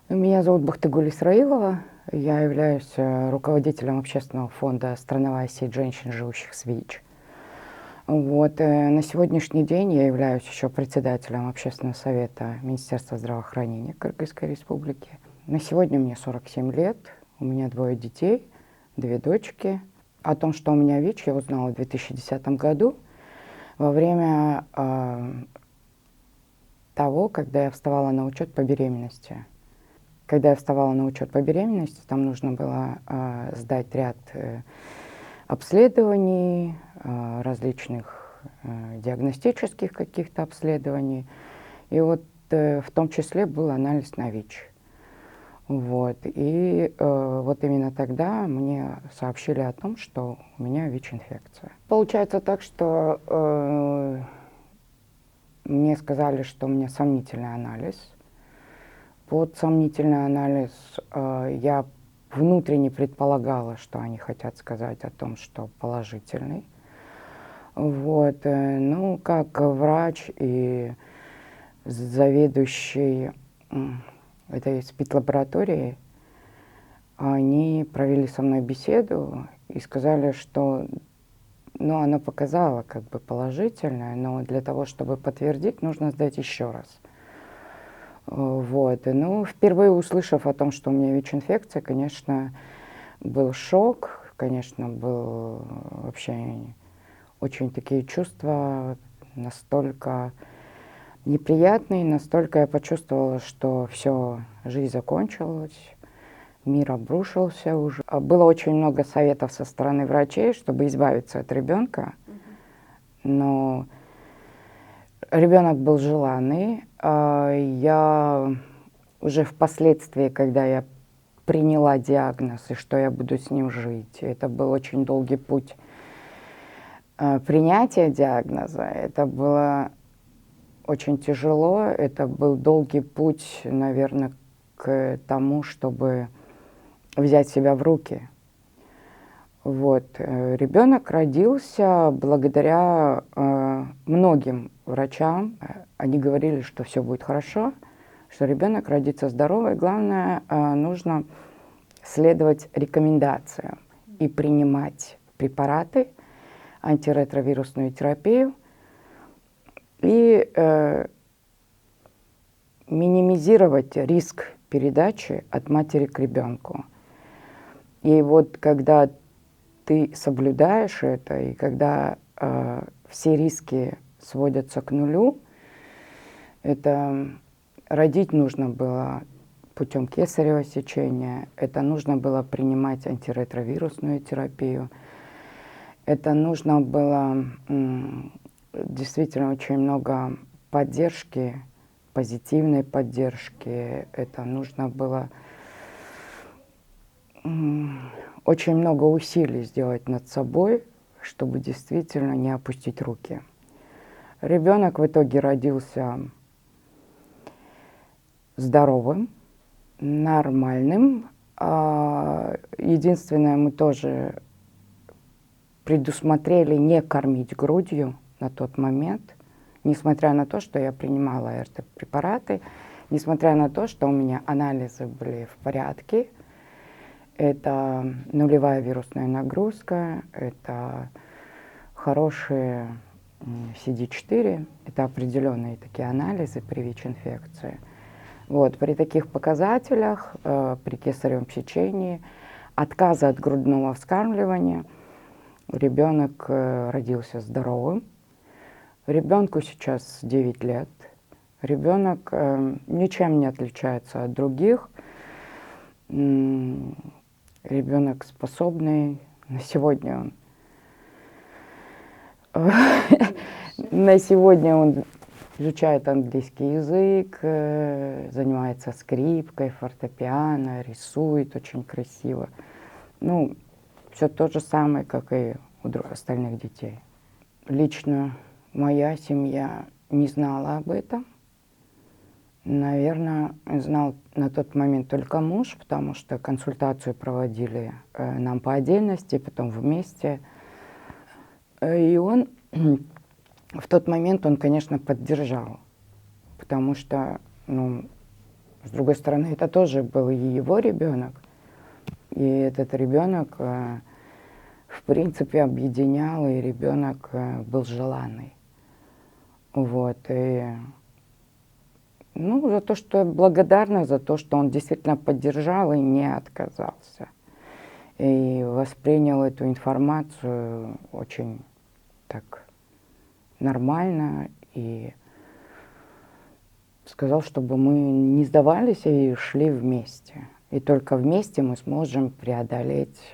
Меня зовут Бахтыгуль Исраилова. Я являюсь руководителем общественного фонда «Страновая сеть женщин, живущих с ВИЧ». На сегодняшний день я являюсь еще председателем общественного совета Министерства здравоохранения Кыргызской республики. На сегодня мне 47 лет, у меня 2 детей, 2 дочки. О том, что у меня ВИЧ, я узнала в 2010 году во время того, когда я вставала на учет по беременности. Когда я вставала на учет по беременности, там нужно было сдать ряд обследований, различных диагностических каких-то обследований. И в том числе был анализ на ВИЧ. Вот именно тогда мне сообщили о том, что у меня ВИЧ-инфекция. Получается так, что мне сказали, что у меня сомнительный анализ. Под сомнительный анализ я внутренне предполагала, что они хотят сказать о том, что положительный. Как врач и заведующий этой спид-лабораторией, они провели со мной беседу и сказали, что оно показало как бы положительное, но для того, чтобы подтвердить, нужно сдать еще раз. Впервые услышав о том, что у меня ВИЧ-инфекция, конечно, был шок, конечно, был вообще очень такие чувства настолько неприятные, настолько я почувствовала, что все, жизнь закончилась, мир обрушился уже. Было очень много советов со стороны врачей, чтобы избавиться от ребенка, но ребенок был желанный. Я уже впоследствии, когда я приняла диагноз и что я буду с ним жить, это был очень долгий путь принятия диагноза. Это было очень тяжело, это был долгий путь, наверное, к тому, чтобы взять себя в руки. Ребенок родился благодаря многим врачам. Они говорили, что все будет хорошо, что ребенок родится здоровый. Главное, нужно следовать рекомендациям и принимать препараты, антиретровирусную терапию и минимизировать риск передачи от матери к ребенку. И когда ты соблюдаешь это, и когда все риски сводятся к нулю, это родить нужно было путем кесарево сечения, это нужно было принимать антиретровирусную терапию, это нужно было действительно очень много поддержки, позитивной поддержки, это нужно было очень много усилий сделать над собой, чтобы действительно не опустить руки. Ребенок в итоге родился здоровым, нормальным. Единственное, мы тоже предусмотрели не кормить грудью на тот момент, несмотря на то, что я принимала РТ-препараты, несмотря на то, что у меня анализы были в порядке. Это нулевая вирусная нагрузка, это хорошие CD4, это определенные такие анализы при ВИЧ-инфекции. При таких показателях, при кесаревом сечении, отказа от грудного вскармливания, ребенок родился здоровым. Ребенку сейчас 9 лет. Ребенок ничем не отличается от других. Ребенок способный. На сегодня он изучает английский язык, занимается скрипкой, фортепиано, рисует очень красиво. Все то же самое, как и у остальных детей. Лично моя семья не знала об этом. Наверное, знал на тот момент только муж, потому что консультацию проводили нам по отдельности, потом вместе. И он в тот момент, конечно, поддержал, потому что С другой стороны, это тоже был и его ребенок. И этот ребенок, в принципе, объединял, и ребенок был желанный. Вот. И, ну, за то, что я благодарна, за то, что он действительно поддержал и не отказался. И воспринял эту информацию очень так нормально и сказал, чтобы мы не сдавались и шли вместе. И только вместе мы сможем преодолеть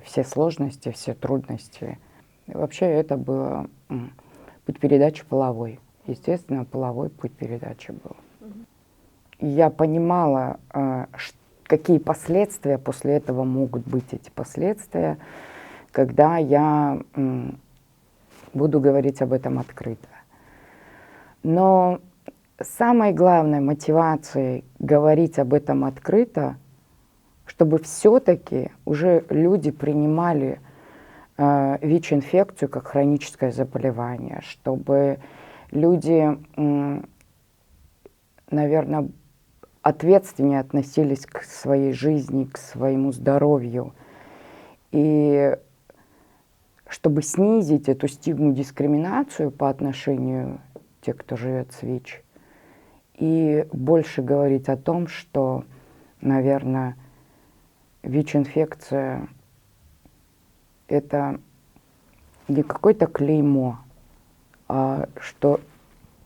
все сложности, все трудности. И вообще это было путь передачи половой. Естественно, половой путь передачи был. И я понимала, какие последствия после этого могут быть, эти последствия, когда я буду говорить об этом открыто. Но самой главной мотивацией говорить об этом открыто, чтобы все-таки уже люди принимали ВИЧ-инфекцию как хроническое заболевание, чтобы люди, наверное, ответственнее относились к своей жизни, к своему здоровью. И чтобы снизить эту стигму, дискриминацию по отношению к тем, кто живет с ВИЧ, и больше говорить о том, что, наверное, ВИЧ-инфекция – это не какое-то клеймо, а что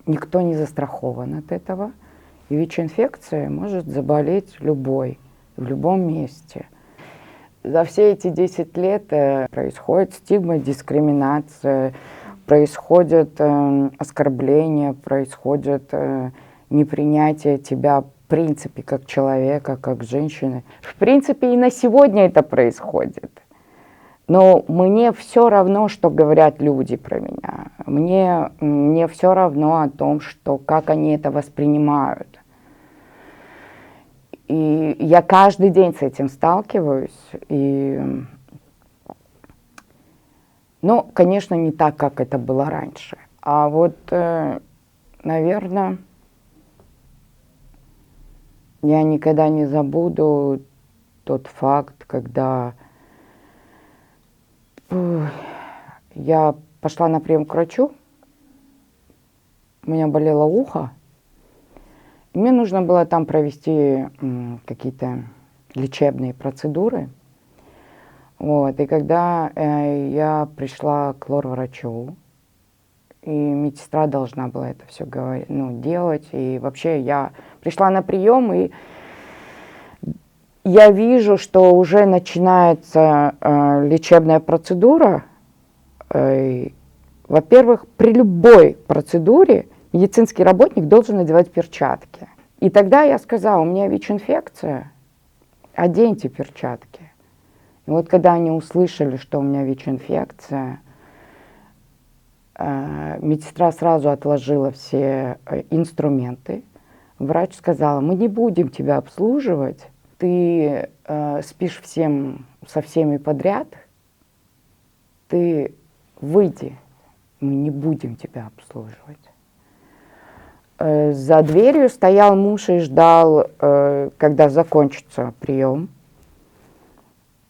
никто не застрахован от этого. И ВИЧ-инфекция может заболеть любой, в любом месте. За все эти 10 лет происходит стигма, дискриминация, происходят оскорбления, происходит непринятие тебя в принципе как человека, как женщины. В принципе и на сегодня это происходит. Но мне все равно, что говорят люди про меня. Мне все равно о том, что, как они это воспринимают. И я каждый день с этим сталкиваюсь. И, ну, конечно, не так, как это было раньше. А вот, наверное, я никогда не забуду тот факт, когда я пошла на прием к врачу, у меня болело ухо, и мне нужно было там провести какие-то лечебные процедуры. Вот. И когда я пришла к лор-врачу, и медсестра должна была это все делать, и вообще я пришла на прием, и я вижу, что уже начинается лечебная процедура. Во-первых, при любой процедуре медицинский работник должен надевать перчатки. И тогда я сказала, у меня ВИЧ-инфекция, оденьте перчатки. И вот когда они услышали, что у меня ВИЧ-инфекция, медсестра сразу отложила все инструменты. Врач сказала, мы не будем тебя обслуживать, ты спишь со всеми подряд, ты выйди, мы не будем тебя обслуживать. За дверью стоял муж и ждал, когда закончится прием.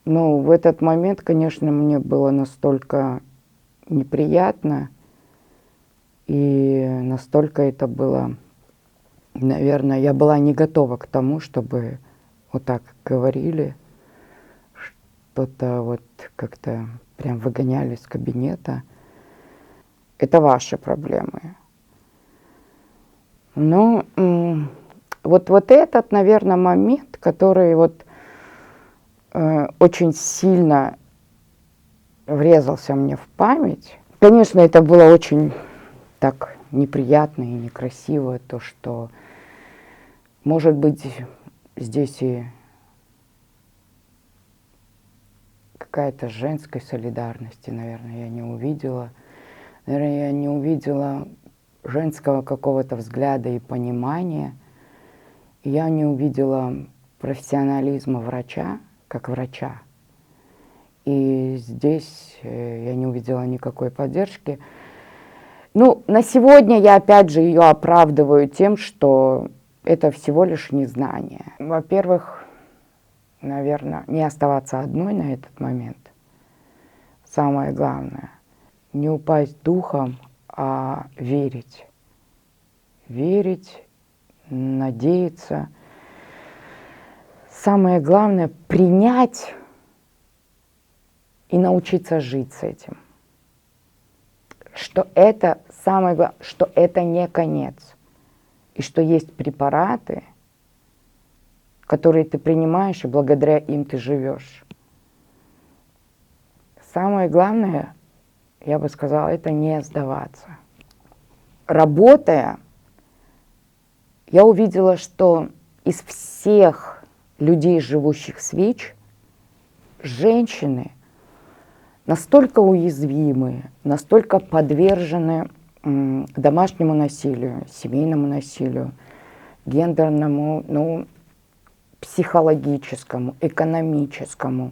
Ну, в этот момент, конечно, мне было настолько неприятно, и настолько это было, наверное, я была не готова к тому, чтобы вот так говорили, что-то вот как-то прям выгоняли из кабинета. Это ваши проблемы. Ну, вот этот, наверное, момент, который вот очень сильно врезался мне в память. Конечно, это было очень так неприятно и некрасиво, то, что, может быть, здесь и какая-то женской солидарности, наверное, я не увидела. Наверное, я не увидела женского какого-то взгляда и понимания. Я не увидела профессионализма врача, как врача. И здесь я не увидела никакой поддержки. Ну, на сегодня я опять же ее оправдываю тем, что это всего лишь незнание. Во-первых, наверное, не оставаться одной на этот момент. Самое главное, не упасть духом, а верить. Верить, надеяться. Самое главное, принять и научиться жить с этим. Что это самое главное, что это не конец. И что есть препараты, которые ты принимаешь, и благодаря им ты живешь. Самое главное, я бы сказала, это не сдаваться. Работая, я увидела, что из всех людей, живущих с ВИЧ, женщины настолько уязвимы, настолько подвержены домашнему насилию, семейному насилию, гендерному, психологическому, экономическому.